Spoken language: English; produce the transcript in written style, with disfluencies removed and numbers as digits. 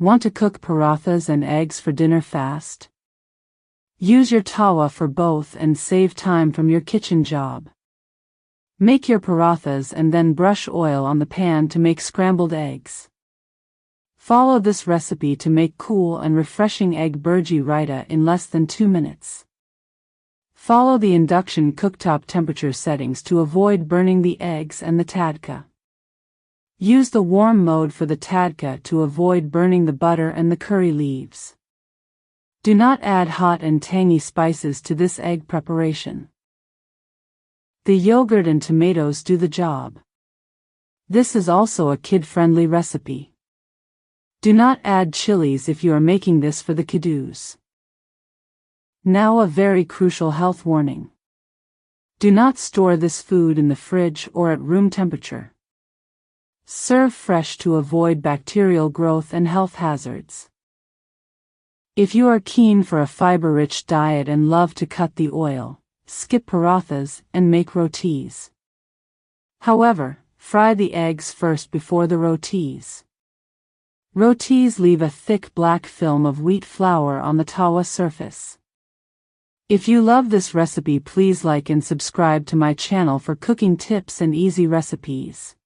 Want to cook parathas and eggs for dinner fast? Use your tawa for both and save time from your kitchen job. Make your parathas and then brush oil on the pan to make scrambled eggs. Follow this recipe to make cool and refreshing Egg Bhurji Raita in less than 2 minutes. Follow the induction cooktop temperature settings to avoid burning the eggs and the tadka. Use the warm mode for the tadka to avoid burning the butter and the curry leaves. Do not add hot and tangy spices to this egg preparation. The yogurt and tomatoes do the job. This is also a kid-friendly recipe. Do not add chilies if you are making this for the kiddos. Now a very crucial health warning. Do not store this food in the fridge or at room temperature. Serve fresh to avoid bacterial growth and health hazards. If you are keen for a fiber-rich diet and love to cut the oil, skip parathas and make rotis. However, fry the eggs first before the rotis. Rotis leave a thick black film of wheat flour on the tawa surface. If you love this recipe, please like and subscribe to my channel for cooking tips and easy recipes.